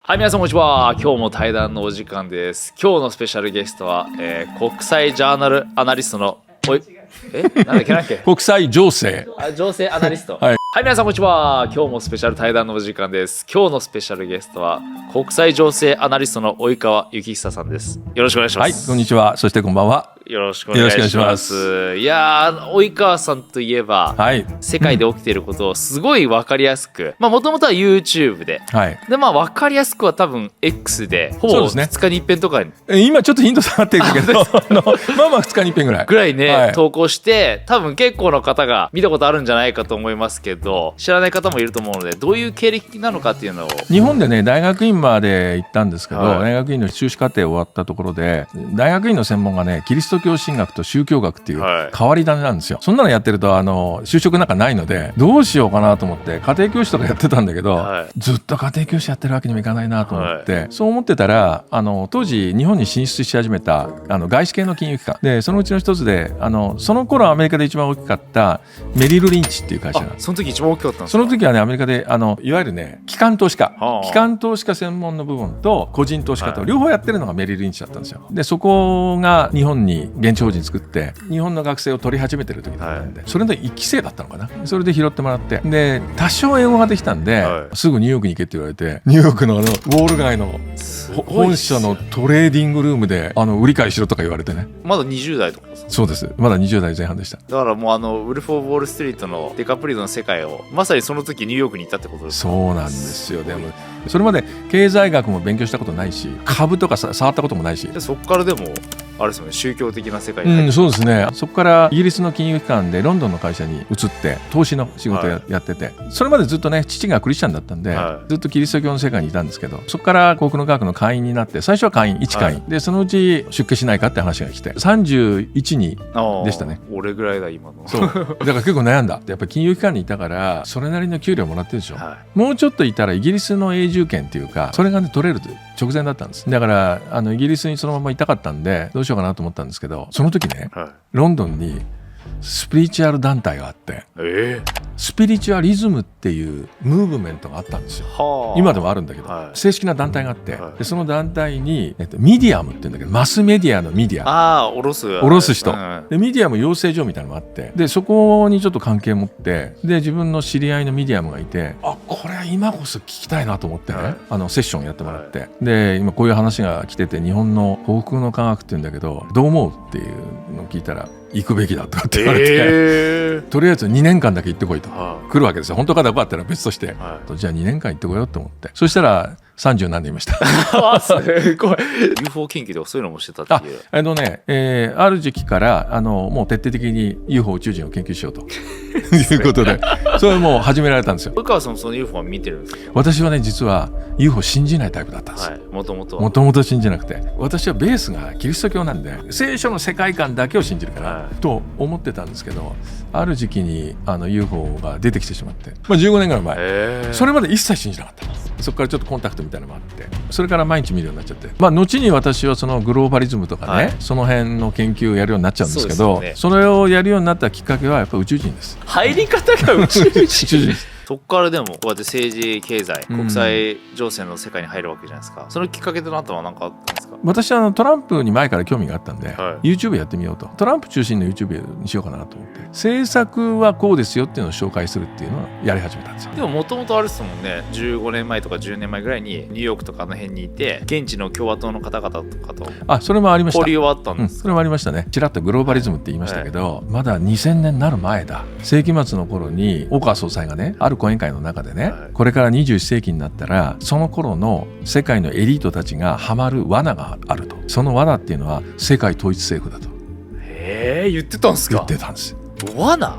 はい、皆さんこんにちは。今日も対談のお時間です。今日のスペシャルゲストは、国際ジャーナルアナリストのなんだっけ国際情勢情勢アナリストはい、皆さんこんにちは。今日もスペシャル対談のお時間です。今日のスペシャルゲストは国際情勢アナリストの及川幸久さんです。よろしくお願いします。はい、こんにちは。そしてこんばんは。よろしくお願いします。いやー、及川さんといえば、はい、世界で起きていることをすごい分かりやすく、もともとは YouTube で、はい、で分かりやすくは多分 X でほぼ2日に一遍とかに、今ちょっと頻度下がってるけどまあ2日に一遍ぐらいね、はい、投稿して、多分結構の方が見たことあるんじゃないかと思いますけど、知らない方もいると思うので、どういう経歴なのかっていうのを。日本でね、大学院まで行ったんですけど、はい、大学院の修士課程終わったところで、大学院の専門がね、キリスト教神学と宗教学っていう変わり種なんですよ。そんなのやってると就職なんかないので、どうしようかなと思って家庭教師とかやってたんだけど、はい、ずっと家庭教師やってるわけにもいかないなと思って、はい、そう思ってたら当時日本に進出し始めた外資系の金融機関で、そのうちの一つでその頃アメリカで一番大きかったメリル・リンチっていう会社が、その時一番大きかったんですか。その時はね、アメリカでいわゆるね、機関投資家専門の部分と個人投資家と両方やってるのがメリル・リンチだったんですよ。でそこが日本に現地法人作って日本の学生を取り始めてる時だったんで、それの1期生だったのかな。それで拾ってもらって、で多少英語ができたんで、すぐニューヨークに行けって言われて、ニューヨークのウォール街の本社のトレーディングルームで売り買いしろとか言われてね。まだ20代とかですか。そうです、まだ20代前半でした。だからもうウルフ・オブ・ウォール・ストリートのデカプリドの世界をまさにその時ニューヨークに行ったってことですか。そうなんですよ。でもそれまで経済学も勉強したことないし、株とか触ったこともないし、そこからでもあれですよね、宗教的な世界に入って、そうですね。そこからイギリスの金融機関でロンドンの会社に移って投資の仕事を やってて、それまでずっとね、父がクリスチャンだったんで、ずっとキリスト教の世界にいたんですけど、そこから航空の科学の会員になって、最初は一会員、でそのうち出家しないかって話が来て31にでしたね。俺ぐらいだ今の。そうだから結構悩んだ。やっぱ金融機関にいたからそれなりの給料もらってるでしょ、もうちょっといたらイギリスの永住権っていうか、それがね取れる直前だったんです。だからイギリスにそのままいたかったんで、どうしようかなと思ったんですけど、その時ね、ロンドンにスピリチュアル団体があって、スピリチュアリズムっていうムーブメントがあったんですよ。今でもあるんだけど、正式な団体があって、でその団体に、ミディアムって言うんだけど、マスメディアのミディア、下ろす人、でミディアム養成所みたいなのがあって、でそこにちょっと関係持って、で自分の知り合いのミディアムがいて、これは今こそ聞きたいなと思ってね、セッションやってもらって、で今こういう話が来てて、日本の航空の科学っていうんだけどどう思うっていうのを聞いたら、行くべきだとかって言われて、とりあえず2年間だけ行ってこいと、来るわけですよ。本当かどうかってのは別として、じゃあ2年間行ってこようと思って、そしたら30何年いました。すごい。UFO 研究とかそういうのもしてたっていう。ある時期からもう徹底的に UFO 宇宙人を研究しようということで、それはもう始められたんですよ。及川さんもその UFO は見てるんですか。私はね、実は UFO 信じないタイプだったんです。もともと信じなくて、私はベースがキリスト教なんで、聖書の世界観だけを信じるから、と思ってたんですけど、ある時期にUFO が出てきてしまって、15年ぐらい前、それまで一切信じなかったんです。そこからちょっとコンタクトみたいなのもあって、それから毎日見るようになっちゃって、後に私はそのグローバリズムとかね、その辺の研究をやるようになっちゃうんですけど、それをやるようになったきっかけはやっぱり宇宙人です。入り方が宇宙人です。そこからでもこうやって政治経済国際情勢の世界に入るわけじゃないですか。そのきっかけとなったのは何かあったんですか。私はトランプに前から興味があったんで、YouTube やってみようと。トランプ中心の YouTube にしようかなと思って、政策はこうですよっていうのを紹介するっていうのをやり始めたんですよ。でももともとあれですもんね、15年前とか10年前ぐらいにニューヨークとかの辺にいて、現地の共和党の方々とかとそれもありました。交流はあったんですか。それもありましたね。ちらっとグローバリズムって言いましたけど、まだ2000年になる前だ。世紀末の頃に大川総裁がね、ある講演会の中でね、これから21世紀になったら、その頃の世界のエリートたちがハマる罠があると。その罠っていうのは世界統一政府だと。言ってたんですか。言ってたんです。罠、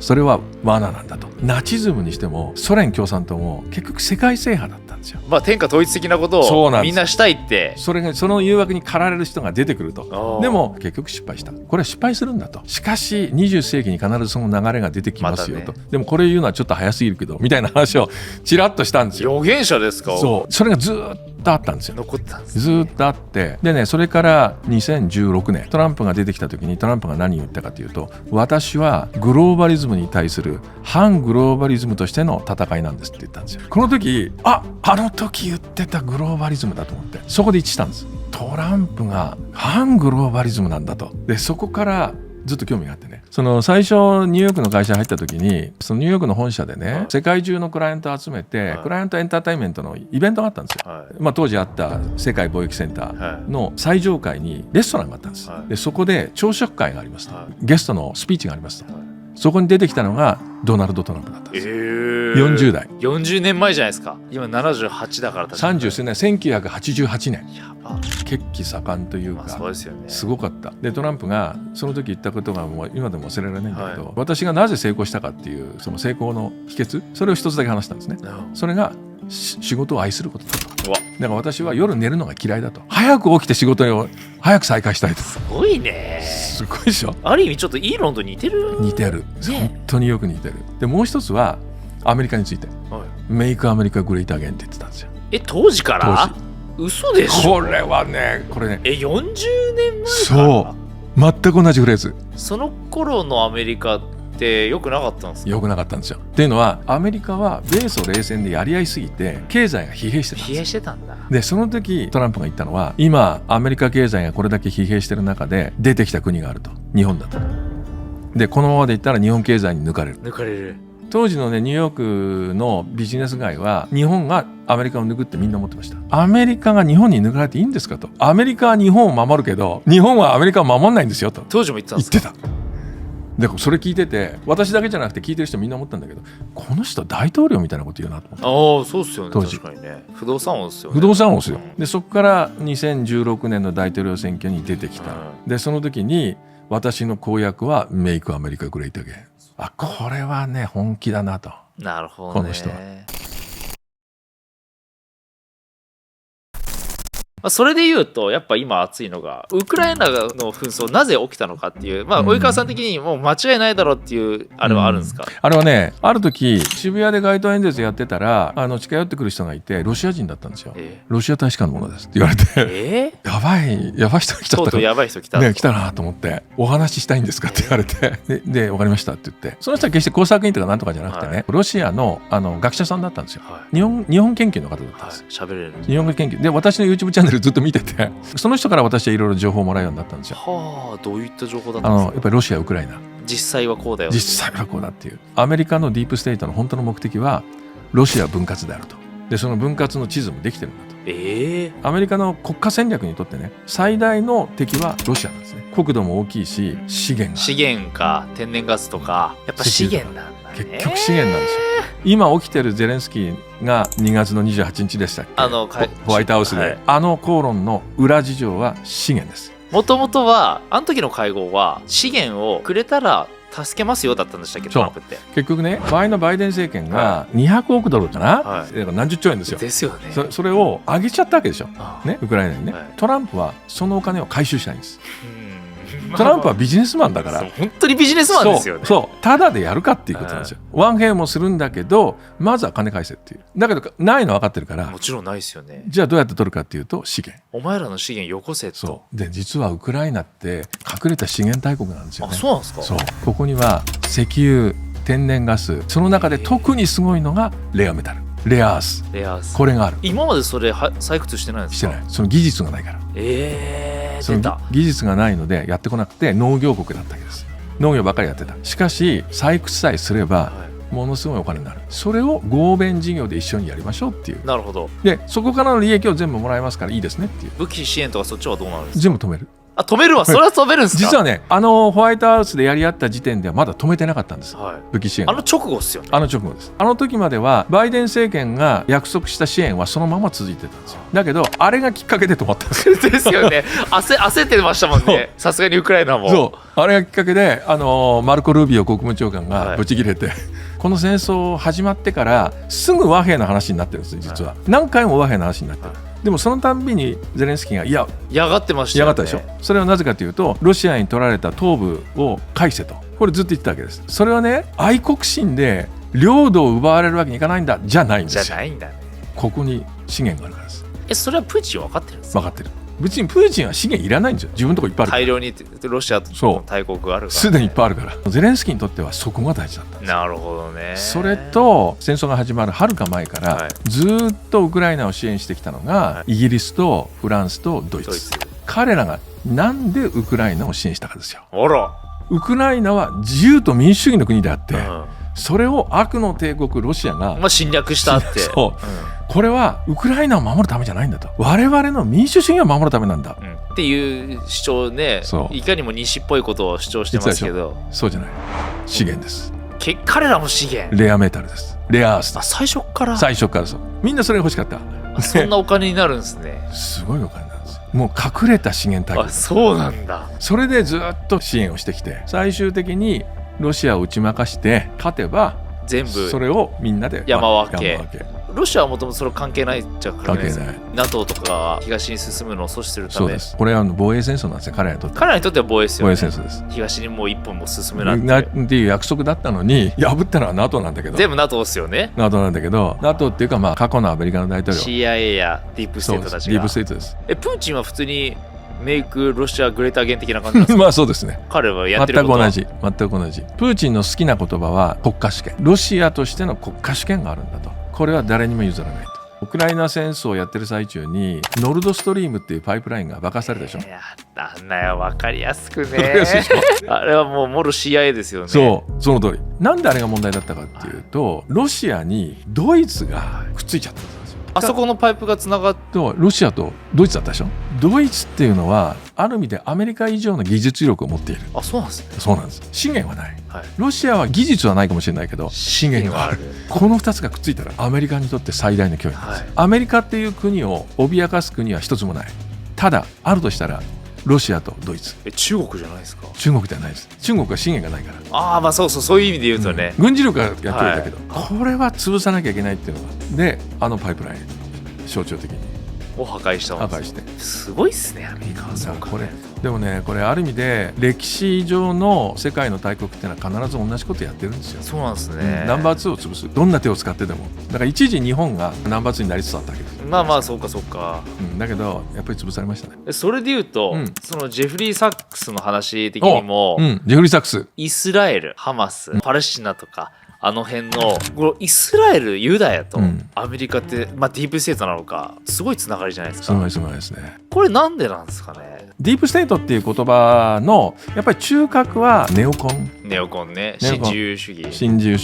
それは罠なんだと。ナチズムにしてもソ連共産党も結局世界制覇だったんですよ。天下統一的なことをみんなしたいって、その誘惑に駆られる人が出てくると。でも結局失敗した。これは失敗するんだと。しかし20世紀に必ずその流れが出てきますよと、でもこれ言うのはちょっと早すぎるけどみたいな話をちらっとしたんですよ。預言者ですか。それがずっとあったんですよ。残ってたんですね。ずっとあって、でね、それから2016年トランプが出てきた時にトランプが何を言ったかというと、私はグローバリズムに対する反グローバリズムとしての戦いなんですって言ったんですよ。この時あの時言ってたグローバリズムだと思って、そこで一致したんです。トランプが反グローバリズムなんだと。でそこからずっと興味があってね、その最初ニューヨークの会社に入った時に、そのニューヨークの本社でね、世界中のクライアントを集めて、クライアントエンターテインメントのイベントがあったんですよ。当時あった世界貿易センターの最上階にレストランがあったんです。でそこで朝食会がありますと、ゲストのスピーチがありますと、そこに出てきたのがドナルド・トランプだったんです。40代40年前じゃないですか。今78だから30数年、1988年。やば。血気盛んというか、そうですよね。すごかった。でトランプがその時言ったことがもう今でも忘れられないんだけど、私がなぜ成功したかっていうその成功の秘訣、それを一つだけ話したんですね。それが仕事を愛することだと。だから私は夜寝るのが嫌いだと。早く起きて仕事を早く再開したいと。すごいね。すごいでしょ。ある意味ちょっとイーロンと似てる。似てる、本当によく似てる。でもう一つはアメリカについて、メイクアメリカグレートアゲンって言ってたんですよ。当時から？嘘でしょ。これはね、これね、40年前から。そう、全く同じフレーズ。その頃のアメリカって良くなかったんですか？良くなかったんですよ。っていうのはアメリカは米ソ冷戦でやり合いすぎて経済が疲弊してたんです。疲弊してたんだ。でその時トランプが言ったのは、今アメリカ経済がこれだけ疲弊してる中で出てきた国があると、日本だと。でこのままでいったら日本経済に抜かれる。当時のねニューヨークのビジネス街は日本がアメリカを抜くってみんな思ってました。アメリカが日本に抜かれていいんですかと。アメリカは日本を守るけど日本はアメリカを守んないんですよと当時も言ってたんですか？言ってた。でそれ聞いてて、私だけじゃなくて聞いてる人みんな思ったんだけど、この人大統領みたいなこと言うなと思って。そうっすよね。確かにね。不動産王ですよね。不動産王ですよ。でそこから2016年の大統領選挙に出てきた。でその時に私の公約はメイクアメリカグレートアゲン。これはね本気だなと。なるほどね。この人は。それで言うとやっぱ今熱いのがウクライナの紛争なぜ起きたのかっていう、及川さん的にもう間違いないだろうっていうあれはあるんですか？あれはね、ある時渋谷で街頭演説やってたら近寄ってくる人がいて、ロシア人だったんですよ。ロシア大使館のものですって言われて、やばい人が来ちゃった。やばい人来た、ね、来たなと思って、お話ししたいんですかって言われて、で分かりましたって言って、その人は決して工作員とかなんとかじゃなくてね、ロシアの学者さんだったんですよ。日本研究の方だったんです。喋れる。日本語研究で、私の YouTube チャンネルずっと見てて、その人から私はいろいろ情報をもらうようになったんですよ。どういった情報だったんですか？やっぱりロシアウクライナ実際はこうだよ、実際はこうだっていう。アメリカのディープステートの本当の目的はロシア分割であると。でその分割の地図もできてるんだと。アメリカの国家戦略にとってね、最大の敵はロシアなんですね。国土も大きいし、資源か天然ガスとか、やっぱ資源なんだね。結局資源なんですよ。今起きてるゼレンスキーが2月の28日でしたっけ、ホワイトハウスで、口論の裏事情は資源です。もともとはの時の会合は資源をくれたら助けますよだったんでしたっけ？トランプって結局ね、場合のバイデン政権が200億ドルかな、何十兆円ですよ。ですよね。それを上げちゃったわけでしょ、ね、ウクライナにね。トランプはそのお金を回収しないんです。トランプはビジネスマンだから、本当にビジネスマンですよね。そうただでやるかっていうことなんですよ。ワンヘイもするんだけど、まずは金返せっていう。だけどないの分かってるから、もちろんないですよね。じゃあどうやって取るかっていうと、資源。お前らの資源よこせと。そうで、実はウクライナって隠れた資源大国なんですよね。そうなんですか？そう、ここには石油、天然ガス、その中で特にすごいのがレアメタル、レアアース、これがある。今までそれ採掘してないんですか？してない。その技術がないから。その技術がないのでやってこなくて、農業国だったわけです。農業ばっかりやってた。しかし採掘さえすればものすごいお金になる。それを合弁事業で一緒にやりましょうっていう。なるほど。でそこからの利益を全部もらえますからいいですねっていう。武器支援とかそっちはどうなるんですか？全部止める。止めるわ。それは止めるんですか？実はね、ホワイトハウスでやり合った時点ではまだ止めてなかったんです、武器支援。直後ですよね。直後です。時まではバイデン政権が約束した支援はそのまま続いてたんですよ。だけどあれがきっかけで止まったんですよ。ですよね。焦ってましたもんね。さすがにウクライナも。そうあれがきっかけでマルコ・ルビオ国務長官がブチ切れて、この戦争始まってからすぐ和平の話になってるんです。実は何回も和平の話になってる。でもそのたんびにゼレンスキーが嫌がってましたよね。嫌がったでしょ。それはなぜかというと、ロシアに取られた東部を返せと、これずっと言ってたわけです。それはね、愛国心で領土を奪われるわけにいかないんだじゃないんですよ。じゃないんだね。ここに資源があるからです。それはプーチン分かってるんですか？分かってる。別にプーチンは資源いらないんですよ。自分のとこいっぱいあるから。大量にロシアとの大国があるから、ね、すでにいっぱいあるから。ゼレンスキーにとってはそこが大事だったんですよ。なるほどね。それと戦争が始まるはるか前から、はい、ずっとウクライナを支援してきたのが、はい、イギリスとフランスとドイツ。彼らがなんでウクライナを支援したかですよ。あら、ウクライナは自由と民主主義の国であって、それを悪の帝国ロシアが、侵略したって。そう、これはウクライナを守るためじゃないんだと、我々の民主主義を守るためなんだ、っていう主張ね。いかにも西っぽいことを主張してますけど、そうじゃない。資源です。彼らも資源、レアメタルです。レアアースです。最初からそう。みんなそれが欲しかった。そんなお金になるんですね。すごいお金なんですよ。もう隠れた資源大国。そうなんだ。それでずっと支援をしてきて、最終的にロシアを打ち負かして勝てば全部それをみんなで山分け。ロシアはもともとそれ関係ないじゃ関係ない。NATO とかが東に進むのを阻止するため。そうです。これは防衛戦争なんですよ。彼らにとっては防衛ですよね。防衛戦争です。東にもう一本も進むなんていう約束だったのに、破ったのは NATO なんだけど。全部 NATO ですよね。NATO なんだけど、NATO っていうか過去のアメリカの大統領 CIA やディープステートたちが。ディープステートです。プーチンは普通にメイクロシアグレーターゲン的な感じなんですか？まあそうですね。彼はやってることは全く同じ。プーチンの好きな言葉は国家主権。ロシアとしての国家主権があるんだと。これは誰にも譲らないと。ウクライナ戦争をやってる最中にノルドストリームっていうパイプラインが爆破されたでしょ。なんだよ、分かりやすくね。あれはもうもろ CIA ですよね。その通り。なんであれが問題だったかっていうと、ロシアにドイツがくっついちゃったんですよ。あそこのパイプがつながって、ロシアとドイツだったでしょ。ドイツっていうのはある意味でアメリカ以上の技術力を持っている。そうなんですね。そうなんです。資源はない、ロシアは技術はないかもしれないけど資源がある。この2つがくっついたらアメリカにとって最大の脅威なんです、アメリカっていう国を脅かす国は一つもない。ただあるとしたらロシアとドイツ。中国じゃないですか？中国じゃないです。中国は資源がないから。そういう意味で言うとね、軍事力がやってるんだけど、これは潰さなきゃいけないっていうのがで、パイプライン象徴的に破壊したもんですね。すごいっすね、アメリカは。そうか、でもね、これある意味で歴史上の世界の大国っていうのは必ず同じことやってるんですよ。そうなんですね。ナンバー2を潰す。どんな手を使ってでも。だから一時日本がナンバー2になりつつあったわけです。そうか、だけどやっぱり潰されましたね。それでいうと、そのジェフリー・サックスの話的にも、ジェフリー・サックス、イスラエル、ハマス、パレスチナとかあの辺のこのイスラエル、ユダヤとアメリカって、ディープステートなのかすごいつながりじゃないですか。すごいですね。これなんでなんですかね。ディープステートっていう言葉のやっぱり中核はネオコンね。新自由主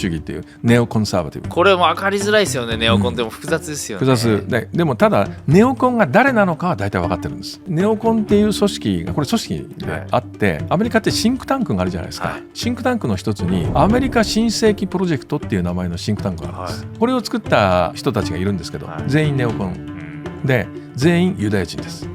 義っていうネオコンサーバティブ。これも分かりづらいですよね。ネオコンでも複雑ですよね。複雑でもただネオコンが誰なのかは大体分かってるんです。ネオコンっていう組織がこれ組織であって、アメリカってシンクタンクがあるじゃないですか、シンクタンクの一つにアメリカ新世紀プロジェクトっていう名前のシンクタンクがあるんです、これを作った人たちがいるんですけど、全員ネオコンで全員ユダヤ人です。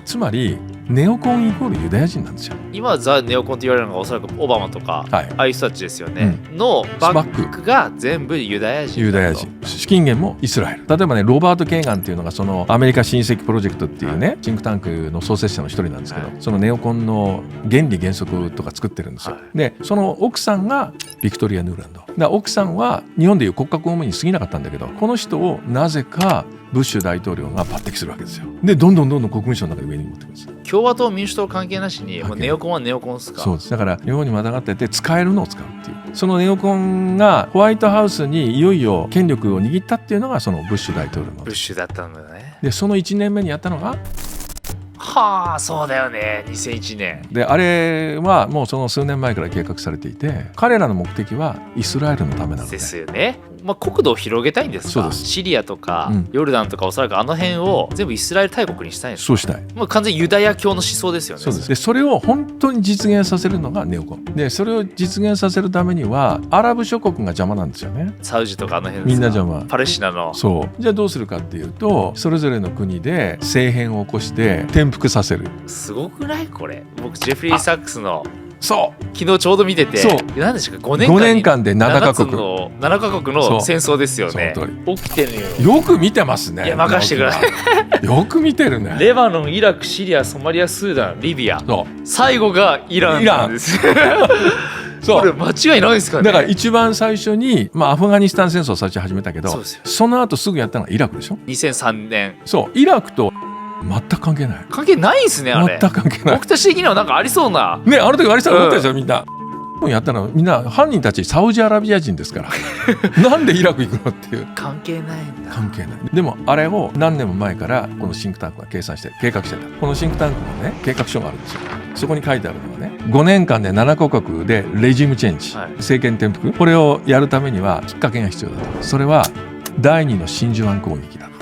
つまりネオコンイコールユダヤ人なんですよ。今ザ・ネオコンって言われるのがおそらくオバマとか、ああいう人たちですよね、のバックが全部ユダヤ人。資金源もイスラエル。例えばね、ロバート・ケーガンっていうのがそのアメリカ新世紀プロジェクトっていうね、シンクタンクの創設者の一人なんですけど、そのネオコンの原理原則とか作ってるんですよ、でその奥さんがビクトリア・ヌーランド。奥さんは日本でいう国家公務員に過ぎなかったんだけど、この人をなぜかブッシュ大統領が抜擢するわけですよ。でどんどん国務省の中で上に持ってくるんです。共和党民主党関係なしにもうネオコンはネオコンですか？そうです。だから日本にまたがってて使えるのを使うっていう、そのネオコンがホワイトハウスにいよいよ権力を握ったっていうのがそのブッシュ大統領のブッシュだったんだよね。でその1年目にやったのがそうだよね、2001年で、あれはもうその数年前から計画されていて、彼らの目的はイスラエルのためなのですよね。国土を広げたいんですか？そうです。シリアとか、ヨルダンとかおそらくあの辺を全部イスラエル大国にしたいんですか？そうしたい。もう完全にユダヤ教の思想ですよね。そうです。でそれを本当に実現させるのがネオコンで、それを実現させるためにはアラブ諸国が邪魔なんですよね。サウジとかあの辺みんな邪魔。パレスチナの。そうじゃあどうするかっていうと、それぞれの国で政変を起こして転覆させる。すごくないこれ。僕ジェフリー・サックスのそう昨日ちょうど見てて、何でしたか、5年間で7カ国の戦争ですよね。起きてるよく見てますね。いや任してください。よく見てるね。レバノン、イラク、シリア、ソマリア、スーダン、リビア、最後がイランなんです。そうこれ間違いないですかね。だから一番最初に、アフガニスタン戦争を最初始めたけど、 その後すぐやったのがイラクでしょ。2003年。そうイラクと全く関係ない。関係ないんすねあれ。全く関係ない。僕たち的にはなんかありそうなね、あの時ありそうな思ったでしょ、みんな。やったのみんな犯人たちサウジアラビア人ですからなんでイラク行くのっていう。関係ないんだ。関係ない。でもあれを何年も前からこのシンクタンクが計画してた。このシンクタンクのね計画書があるんですよ。そこに書いてあるのはね、5年間で7カ国でレジームチェンジ、政権転覆、これをやるためにはきっかけが必要だと。それは第2の真珠湾攻撃だって。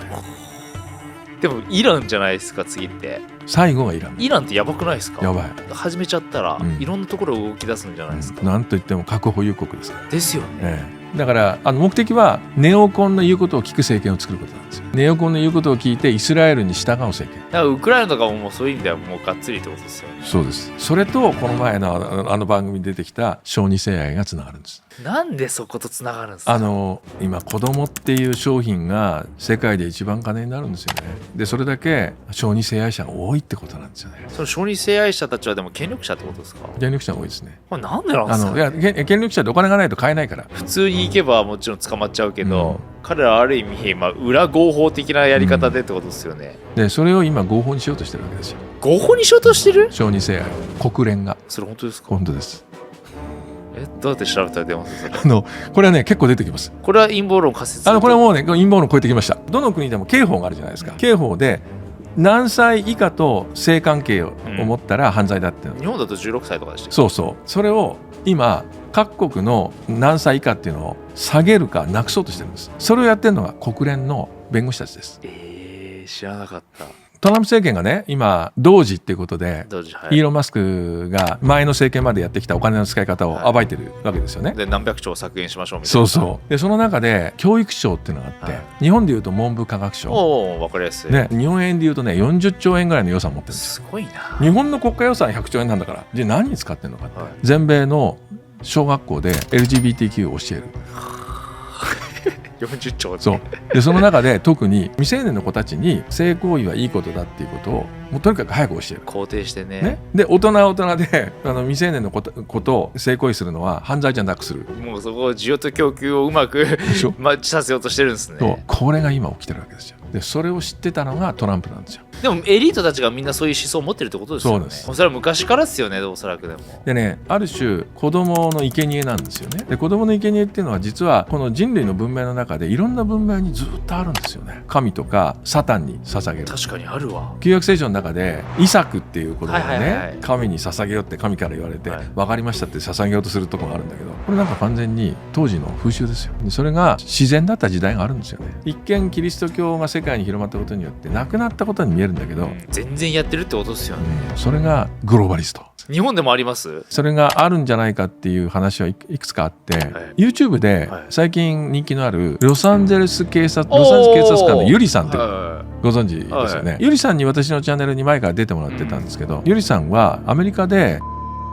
でもイランじゃないですか次って。最後がイラン。イランってやばくないですか。やばい。始めちゃったら、いろんなところ動き出すんじゃないですか。なんといっても核保有国ですから。ですよね。だから目的はネオコンの言うことを聞く政権を作ることなんですよ。ネオコンの言うことを聞いてイスラエルに従う政権。だからウクライナとかもそういう意味ではもうがっつりってことですよね。そうです。それとこの前の番組に出てきた小児性愛がつながるんです。なんでそことつながるんですか。今子供っていう商品が世界で一番金になるんですよね。でそれだけ小児性愛者が多いってことなんですよね。その小児性愛者たちはでも権力者ってことですか。権力者が多いですね。これなんでなんですか。いや権力者ってお金がないと買えないから。普通に行けばもちろん捕まっちゃうけど、彼らはある意味、裏合法的なやり方でってことですよね。でそれを今合法にしようとしてるわけですよ。合法にしようとしてる。小児性愛国連が。それ本当ですか。本当です。どうやって調べたら出ますか。これはね結構出てきます。これは陰謀論仮説。これはもうね陰謀論超えてきました。どの国でも刑法があるじゃないですか。刑法で何歳以下と性関係を持ったら犯罪だって、日本だと16歳とかでした。そうそう。それを今各国の何歳以下っていうのを下げるかなくそうとしてるんです。それをやってるのが国連の弁護士たちです。知らなかった。トランプ政権がね今同時っていうことで、イーロン・マスクが前の政権までやってきたお金の使い方を暴いてるわけですよね。で何百兆削減しましょうみたいな。そうでその中で教育省っていうのがあって、日本でいうと文部科学省。わかりやすい。日本円でいうとね40兆円ぐらいの予算を持ってるんです。すごいな。日本の国家予算100兆円なんだから、じゃあ何に使ってるのかって、全米の小学校で LGBTQ を教える。40兆。そうでその中で特に未成年の子たちに性行為はいいことだっていうことをもうとにかく早く教える。肯定してね。で大人は大人で未成年のことを性行為するのは犯罪じゃなくする。もうそこを需要と供給をうまくマッチさせようとしてるんですね。そうこれが今起きてるわけですよ。でそれを知ってたのがトランプなんですよ。でもエリートたちがみんなそういう思想を持ってるってことですよね。そうです。それは昔からですよね。おそらくでも。でね、ある種子供の生贄なんですよね。で子供の生贄っていうのは実はこの人類の文明の中でいろんな文明にずっとあるんですよね。神とかサタンに捧げる。確かにあるわ。旧約聖書の中でイサクっていう子供がね、神に捧げようって神から言われて、分かりましたって捧げようとするところがあるんだけど、これなんか完全に当時の風習ですよ。でそれが自然だった時代があるんですよね。一見キリスト教が世界に広まったことによってなくなったことに見えるんだけど、全然やってるってことですよね。それがグローバリスト。日本でもあります。それがあるんじゃないかっていう話はいくつかあって、YouTube で最近人気のあるロサンゼルス警察官のユリさんってご存知ですよね。ユリさんに私のチャンネルに前から出てもらってたんですけど、ユリさんはアメリカで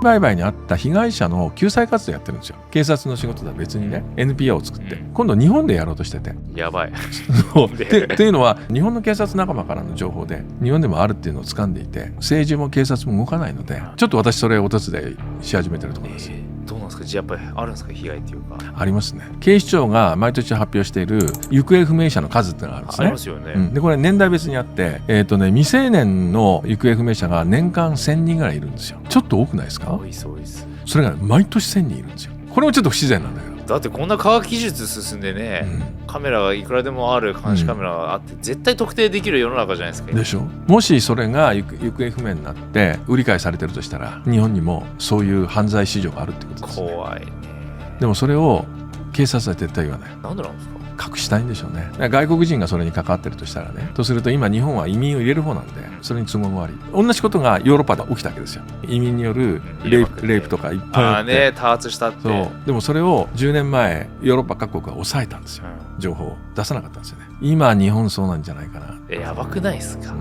売買にあった被害者の救済活動やってるんですよ。警察の仕事とは別にね NPO を作って、今度日本でやろうとしてて、やばいっていうのは日本の警察仲間からの情報で日本でもあるっていうのを掴んでいて、政治も警察も動かないので、ちょっと私それをお手伝いし始めてるところです。どうなんですか。やっぱりあるんですか、被害っていうか。ありますね。警視庁が毎年発表している行方不明者の数っていうのがあるんですね。ありますよね。でこれ年代別にあって、未成年の行方不明者が年間1000人ぐらいいるんですよ。ちょっと多くないですか。多いです。それが毎年1000人いるんですよ。これもちょっと不自然なんだけど。だってこんな科学技術進んでね、カメラがいくらでもある監視カメラがあって、絶対特定できる世の中じゃないですか。でしょ。もしそれが行方不明になって売り買いされてるとしたら、日本にもそういう犯罪市場があるってことですね。怖いね。でもそれを警察は絶対言わない。なんでなんですか。隠したいんでしょうね。外国人がそれに関わってるとしたらね。とすると今日本は移民を入れる方なんで、それに都合もあり、同じことがヨーロッパで起きたわけですよ。移民によるレイプとかいっぱいあって多発したって。そうでもそれを10年前ヨーロッパ各国が抑えたんですよ。情報を出さなかったんですよね。今日本そうなんじゃないかな。やばくないですか。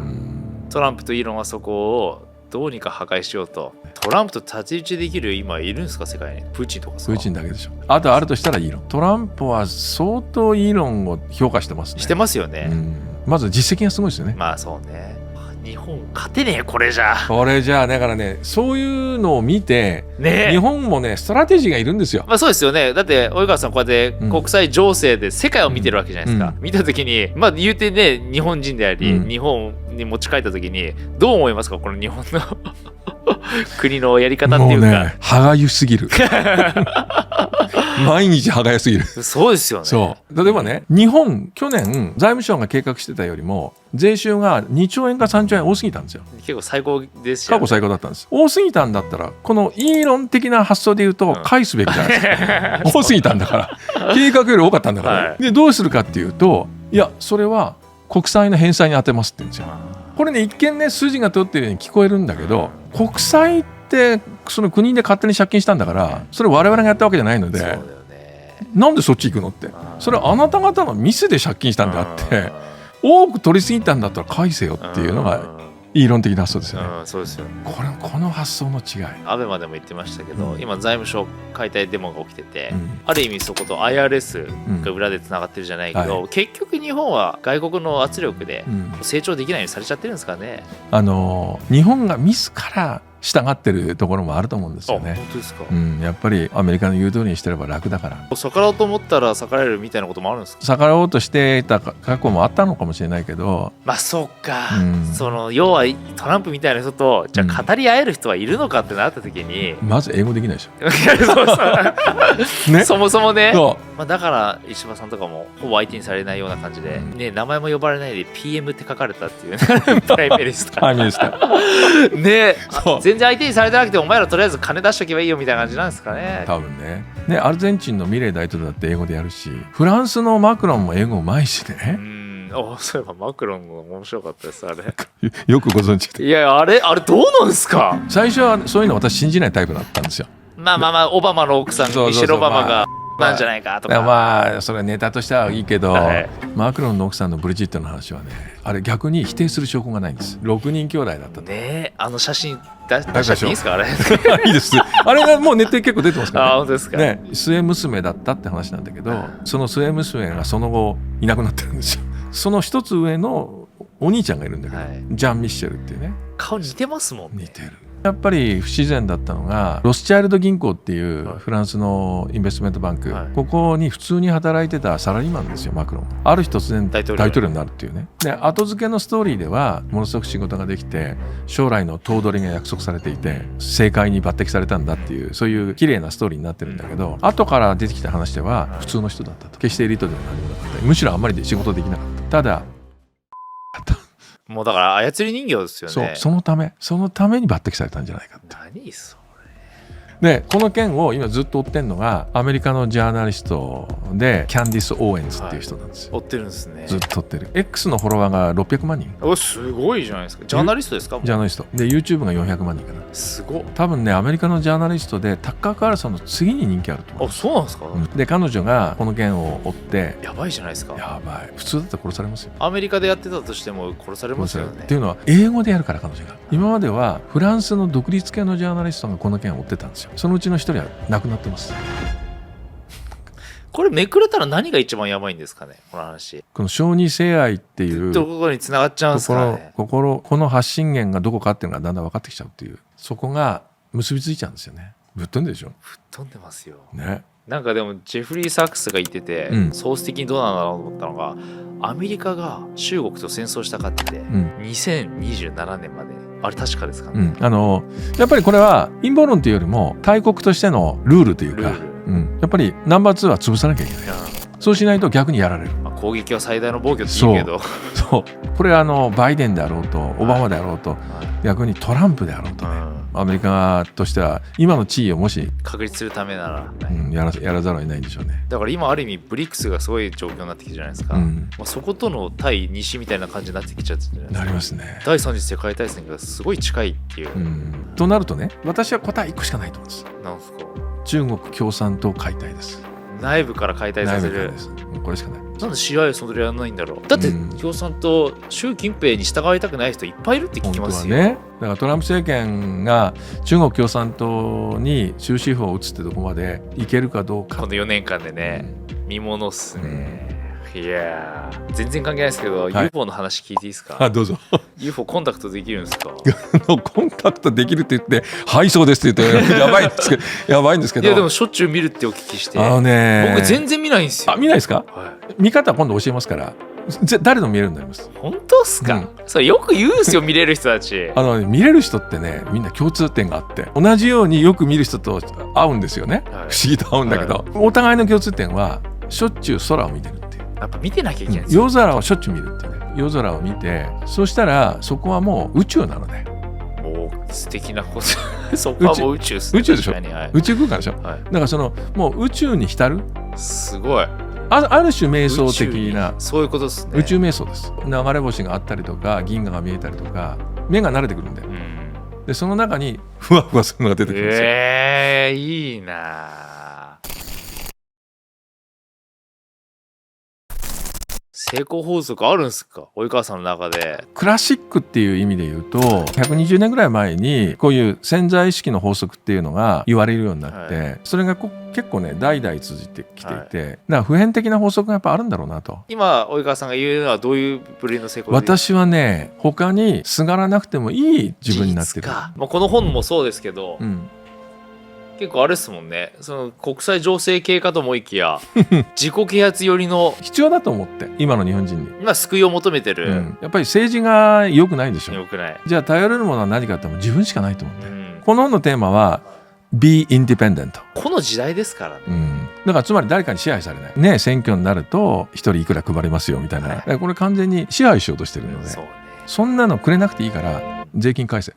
トランプとイーロンはそこをどうにか破壊しようと。トランプと太刀打ちできる今いるんですか、世界に。プーチンとかさ。プーチンだけでしょ。あとあるとしたらイーロン。トランプは相当イーロンを評価してますね。してますよね。まず実績がすごいですよね。まあそうね。日本勝てねえこれじゃだからね、そういうのを見て、ね、日本もねストラテジーがいるんですよ。そうですよね。だって及川さんこうやって国際情勢で世界を見てるわけじゃないですか、見た時に言うてね日本人であり、日本に持ち帰った時にどう思いますか、この日本の国のやり方っていうか。もうね、歯がゆすぎる毎日歯がゆすぎる。そうですよね。そう例えばね、日本去年財務省が計画してたよりも税収が2兆円か3兆円多すぎたんですよ。結構最高ですよね。過去最高だったんです。多すぎたんだったら、このイーロン的な発想で言うと返すべきじゃないですか、多すぎたんだから計画より多かったんだから、でどうするかっていうと、いやそれは国債の返済に充てますって言うんですよ。これね、一見ね筋が通ってるように聞こえるんだけど、国債ってその国で勝手に借金したんだから、それ我々がやったわけじゃないので、なんでそっち行くのって、それはあなた方のミスで借金したんであって、多く取りすぎたんだったら返せよっていうのがイーロン的な発想ですよね。そうですよね。この発想の違い、アベマでも言ってましたけど、今財務省解体デモが起きてて、ある意味そこと IRS が裏でつながってるじゃないけど、結局日本は外国の圧力で成長できないようにされちゃってるんですかね。日本が自ら従ってるところもあると思うんですよね。本当ですか。やっぱりアメリカの言う通りにしてれば楽だから。逆らおうと思ったら逆らえるみたいなこともあるんですか。逆らおうとしていた過去もあったのかもしれないけど、そうか、要はトランプみたいな人とじゃあ語り合える人はいるのかってなった時に、まず英語できないでしょね、そもそもね。だから石破さんとかもほぼ相手にされないような感じで、名前も呼ばれないで PM って書かれたっていうプライムミニスターね、全然相手にされてなくて、お前らとりあえず金出しとけばいいよみたいな感じなんですかね。多分ね。アルゼンチンのミレイ大統領だって英語でやるし、フランスのマクロンも英語うまいしね。そういえばマクロンも面白かったです、あれよくご存知で。いや、あれどうなんですか。最初はそういうの私信じないタイプだったんですよ。オバマの奥さんミシェル・オバマがなんじゃないかとか、それはネタとしてはいいけど、マクロンの奥さんのブリジットの話はね、あれ逆に否定する証拠がないんです。6人兄弟だったとね。写真出しちゃっていいですか、あれいいです。あれがもうネットで結構出てますから本当ですか。末娘だったって話なんだけど、その末娘がその後いなくなってるんですよ。その一つ上のお兄ちゃんがいるんだけど、ジャン・ミッシェルっていうね。顔似てますもんね。似てる。やっぱり不自然だったのが、ロスチャイルド銀行っていうフランスのインベストメントバンク、ここに普通に働いてたサラリーマンですよ、マクロン。ある日突然大統領になるっていうね。で、後付けのストーリーではものすごく仕事ができて、将来の頭取が約束されていて、政界に抜擢されたんだっていう、そういう綺麗なストーリーになってるんだけど、後から出てきた話では普通の人だったと。決してエリートでは何もなかった。むしろあんまり仕事できなかった。ただもうだから操り人形ですよね。そのために抜擢されたんじゃないかって。何そで、この件を今ずっと追ってんのがアメリカのジャーナリストでキャンディス・オーエンズっていう人なんですよ。追ってるんですね。ずっと追ってる。 X のフォロワーが600万人。すごいじゃないですか。ジャーナリストですか。ジャーナリストで YouTube が400万人かな。すごい。多分ね、アメリカのジャーナリストでタッカー・カールソンの次に人気あると思う。そうなんですか。で、彼女がこの件を追って、やばいじゃないですか。やばい。普通だったら殺されますよ。アメリカでやってたとしても殺されますよね。っていうのは英語でやるから。彼女が今まではフランスの独立系のジャーナリストがこの件を追ってたんですよ。そのうちの一人は亡くなってます。これめくれたら何が一番やばいんですかね、この話。この小児性愛っていうところに繋がっちゃうんですかね。この発信源がどこかっていうのがだんだん分かってきちゃうっていう、そこが結びついちゃうんですよね。ぶっ飛んでるでしょ。ぶっ飛んでますよね。なんかでもジェフリー・サックスが言ってて、ソース的にどうなんだろうと思ったのが、アメリカが中国と戦争したかって、2027年まで。あれ確かですかね。やっぱりこれは陰謀論というよりも大国としてのルールというか、やっぱりナンバー2は潰さなきゃいけない。そうしないと逆にやられる。攻撃は最大の防御って言うけど、そうこれバイデンであろうとオバマであろうと、逆にトランプであろうとね、アメリカとしては今の地位をもし確立するためなら、やらざるを得ないんでしょうね。だから今ある意味ブリックスがすごい状況になってきてるじゃないですか。そことの対西みたいな感じになってきちゃってるじゃないですか。なりますね。第3次世界大戦がすごい近いっていう、となるとね、私は答え1個しかないと思うんです。なんですか。中国共産党解体です。内部から解体させる。これしかない。なんで CIA それやらないんだろう。だって共産党、習近平に従いたくない人いっぱいいるって聞きますよ。本当はね。だからトランプ政権が中国共産党に終止符を打つってとこまでいけるかどうか。この4年間でね、見ものっすね。いやー、全然関係ないですけど、はい、UFO の話聞いていいですか？あ、どうぞ。UFO コンタクトできるんですか？コンタクトできるって言ってはいそうですって言ってやばいんですけどやばいんですけど、いやでもしょっちゅう見るってお聞きして、僕全然見ないんですよ。見ないですか？はい、見方は今度教えますから、誰でも見れるようになります。本当っすか？それよく言うんですよ、見れる人たち。見れる人ってね、みんな共通点があって、同じようによく見る人と会うんですよね、はい、不思議と会うんだけど、はい、お互いの共通点はしょっちゅう空を見てるっていう。やっぱ見てなきゃいけないんですよ。夜空をしょっちゅう見るっていうね。夜空を見て、そしたらそこはもう宇宙なので、もう素敵なことそこはもう宇宙ですね。宇宙でしょ、はい、宇宙空間でしょ、はい、だからもう宇宙に浸る、すごいある種瞑想的な、そういうことですね。宇宙瞑想です。流れ星があったりとか銀河が見えたりとか、目が慣れてくるんで、でその中にふわふわするのが出てくるんですよ。いいな。成功法則あるんですか、及川さんの中で？クラシックっていう意味で言うと、120年ぐらい前にこういう潜在意識の法則っていうのが言われるようになって、はい、それが結構ね代々続いてきていて、はい、だから普遍的な法則がやっぱあるんだろうなと。今及川さんが言うのはどういう部類の成功？私はね、他にすがらなくてもいい自分になってる。もうこの本もそうですけど、結構あれですもんね、その国際情勢系かと思いきや自己啓発寄りの必要だと思って、今の日本人に今救いを求めてる、やっぱり政治が良くないでしょ。良くない。じゃあ頼れるものは何かって言ったら自分しかないと思って、この本のテーマは Be Independent。 この時代ですからね、だからつまり誰かに支配されないね。選挙になると一人いくら配りますよみたいな、はい、これ完全に支配しようとしてるので、そんなのくれなくていいから税金返せ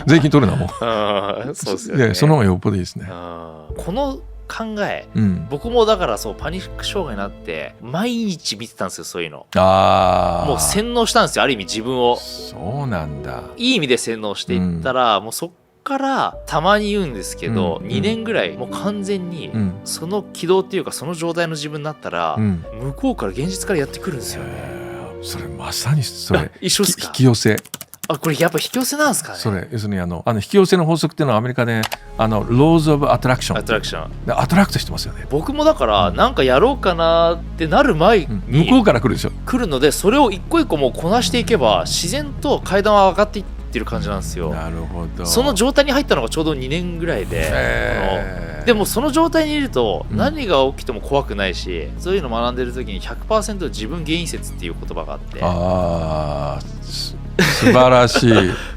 税金取るなもうそうですよね。その方がよっぽどいいですね。この考え、僕もだからパニック障害になって毎日見てたんですよ、そういうの。もう洗脳したんですよ、ある意味自分を。そうなんだ。いい意味で洗脳していったら、もうそっからたまに言うんですけど、2年ぐらいもう完全にその軌道っていうかその状態の自分になったら、向こうから現実からやってくるんですよね。それまさにそれ一緒っすか？引き寄せ。これやっぱ引き寄せなんですかね？それ要するに引き寄せの法則っていうのはアメリカでLaws of Attraction。アトラクトしてますよね。僕もだからなんかやろうかなってなる前に、向こうから来るでしょ。来るので、それを一個一個もうこなしていけば自然と階段は上がっていってる感じなんですよ。なるほど。その状態に入ったのがちょうど2年ぐらいで、でもその状態にいると何が起きても怖くないし、そういうの学んでる時に 100% 自分原因説っていう言葉があって、素晴らしい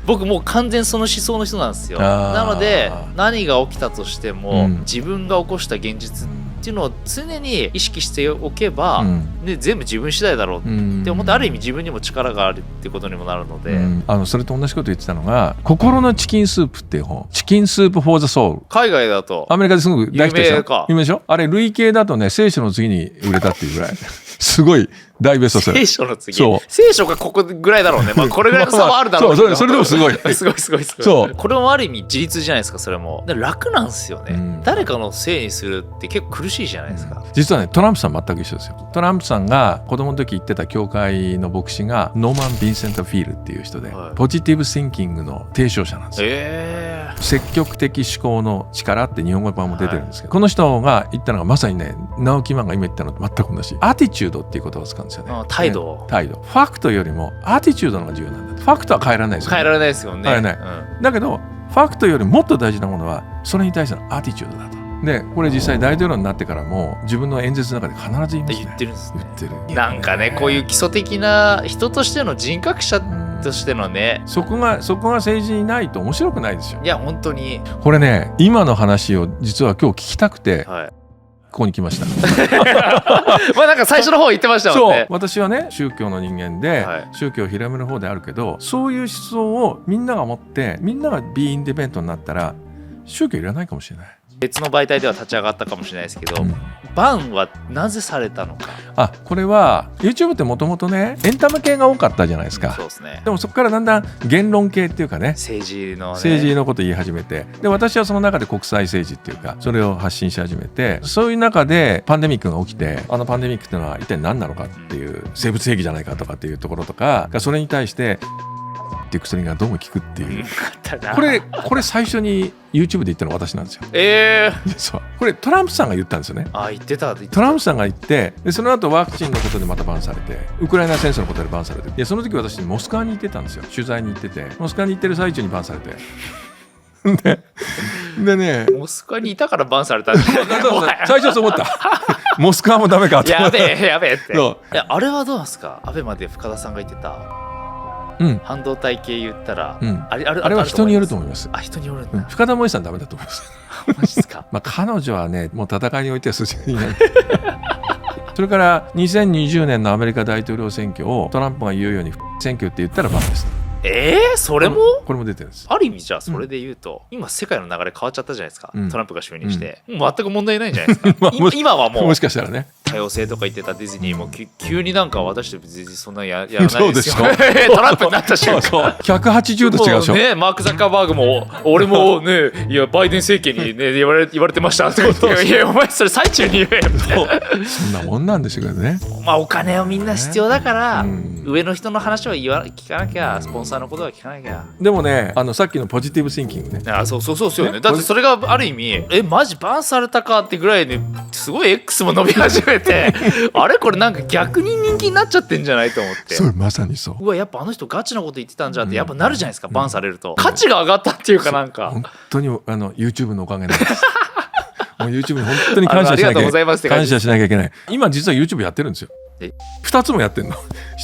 僕もう完全その思想の人なんですよ。なので何が起きたとしても、自分が起こした現実っていうのを常に意識しておけば、全部自分次第だろうって思って、ある意味自分にも力があるってことにもなるので、それと同じこと言ってたのが心のチキンスープっていう本、チキンスープフォーザソウル。海外だとアメリカですごく大ヒットでしょ。有名でしょ。あれ累計だとね、聖書の次に売れたっていうぐらいすごい大ベストセラー。聖書の次。聖書がここぐらいだろうね。これぐらいの差はあるだろうけど。それでもすごいすごい。そう。これもある意味自立じゃないですか。それも楽なんですよね。誰かのせいにするって結構苦しいじゃないですか。実はね、トランプさん全く一緒ですよ。トランプさんが子供の時行ってた教会の牧師がノーマン・ヴィンセント・フィールっていう人で、ポジティブ・シンキングの提唱者なんですよ。積極的思考の力って日本語版も出てるんですけど、この人が言ったのがまさにね、直木マンが今言ったのと全く同じ。アティチュードっていう言葉を使うんですよね。態度。ファクトよりもアティチュードの方が重要なんだ。ファクトは変えられないですよね。変えられないですよね。変えられない。だけどファクトよりもっと大事なものはそれに対してのアティチュードだと。でこれ実際大統領になってからも自分の演説の中で必ず言いますね。言ってるんですね。言ってる。なんかね、こういう基礎的な人としての人格者としてのね、そこが政治にないと面白くないですよ。いや本当にこれね、今の話を実は今日聞きたくて、ここに来ましたまあなんか最初の方言ってましたもんね。そう、私はね宗教の人間で、宗教を広める方であるけど、そういう思想をみんなが持ってみんながビーインディペントになったら宗教いらないかもしれない。別の媒体では立ち上がったかもしれないですけど、バンはなぜされたのか。これは YouTube ってもともとねエンタメ系が多かったじゃないですか。そうですね。でもそこからだんだん言論系っていうかね、政治のこと言い始めて、で私はその中で国際政治っていうかそれを発信し始めて、そういう中でパンデミックが起きて、パンデミックっていうのは一体何なのかっていう、生物兵器じゃないかとかっていうところとか、それに対してっていう薬がどうも効くっていう、これ最初に YouTube で言ったの私なんですよ。そうこれトランプさんが言ったんですよね。言ってたトランプさんが言って、でその後ワクチンのことでまたバンされて、ウクライナ戦争のことでバンされて、でその時私モスクワに行ってたんですよ。取材に行ってて、モスクワに行ってる最中にバンされてでね、モスクワにいたからバンされたんだ最初そう思ったモスクワもダメかってやべえってあれはどうなんですか。アベマで深田さんが言ってた、半導体系言ったら、あれは人によると思います。人によるんだ。深田萌さんダメだと思いますマジですか。彼女はね、もう戦いにおいては筋がいないそれから2020年のアメリカ大統領選挙をトランプが言うように選挙って言ったらバンです。それもこれも出てるんです。ある意味じゃあそれで言うと、今世界の流れ変わっちゃったじゃないですか、トランプが就任して、全く問題ないんじゃないですか今はもうもしかしたらね、多様性とか言ってたディズニーも急になんか私たち別にそんなやらないですよトランプになった瞬間180度違うでしょ、マーク・ザッカーバーグも俺もね、いやバイデン政権にね言われてましたって言って、いやお前それ最中に言えよそんなもんなんですけどね。お金をみんな必要だから、上の人の話は聞かなきゃ、スポンサーのことは聞かなきゃ。でもね、さっきのポジティブシンキングね、そうですよね。だってそれがある意味マジバンされたかってぐらいですごい X も伸び始めてあれこれなんか逆に人気になっちゃってんじゃないと思って、それまさにそう。やっぱあの人ガチなこと言ってたんじゃんってやっぱなるじゃないですか、バンされると価値が上がったっていうか、なんか本当にYouTube のおかげなんですもう YouTube に本当に感謝しなきゃいけない。今実は YouTube やってるんですよ。2つもやってるの。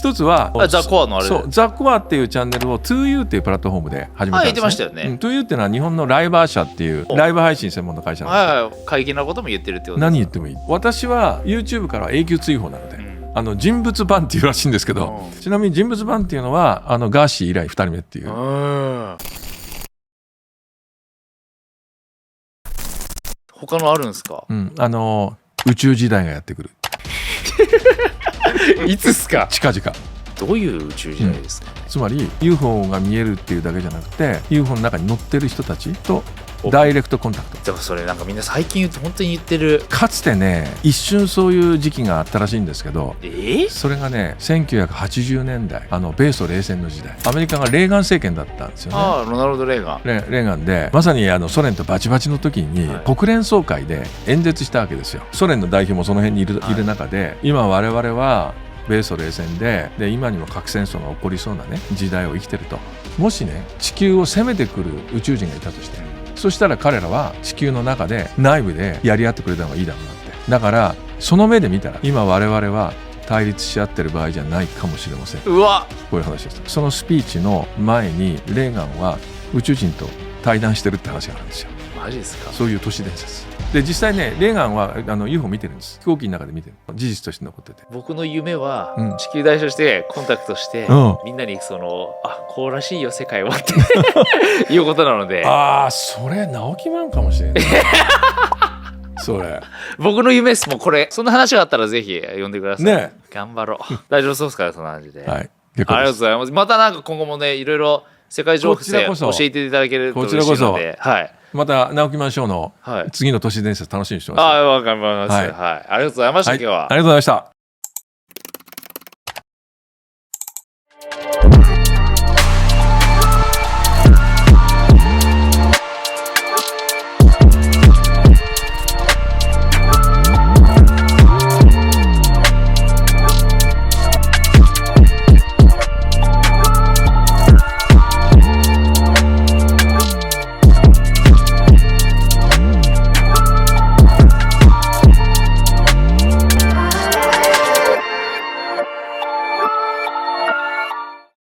1つはザ・コアのあれ、そうザ・コアっていうチャンネルを ToYou っていうプラットフォームで始めたんですね。言ってましたよね。ToYou っていうのは日本のライバー社っていうライブ配信専門の会社なんですよ。会議なことも言ってるってことですか。何言ってもいい。私は YouTube からは永久追放なので、人物版っていうらしいんですけど、ちなみに人物版っていうのはガーシー以来2人目っていう。他のあるんですか。宇宙時代がやってくるいつっすか。近々。どういう宇宙時代ですかね。つまり UFO が見えるっていうだけじゃなくて UFO の中に乗ってる人たちとダイレクトコンタクト。でもそれなんかみんな最近本当に言ってる。かつてね一瞬そういう時期があったらしいんですけど、それがね1980年代米ソ冷戦の時代、アメリカがレーガン政権だったんですよね。ロナルド・レーガン。レーガンでまさにソ連とバチバチの時に国連総会で演説したわけですよ。ソ連の代表もその辺にいる中で、今我々は米ソ冷戦で今にも核戦争が起こりそうなね時代を生きてると。もしね地球を攻めてくる宇宙人がいたとして、そしたら彼らは地球の中で内部でやり合ってくれた方がいいだろうなって。だからその目で見たら今我々は対立し合ってる場合じゃないかもしれません。こういう話です。そのスピーチの前にレーガンは宇宙人と対談してるって話があるんですよ。マジですか。そういう都市伝説で、実際ねレーガンはUFO 見てるんです。飛行機の中で見てる、事実として残ってて。僕の夢は、地球代表してコンタクトして、みんなにこうらしいよ世界はっていうことなので。それ直木マンかもしれないそれ僕の夢です。もうこれそんな話があったらぜひ呼んでくださいね。頑張ろう大丈夫そうですか。そんな感じで、ありがとうございます。またなんか今後もねいろいろ世界情勢教えていただけると嬉しいので、また直木マンショーの次の都市伝説楽しみにしてます。わかります。ありがとうございました。今日はありがとうございました。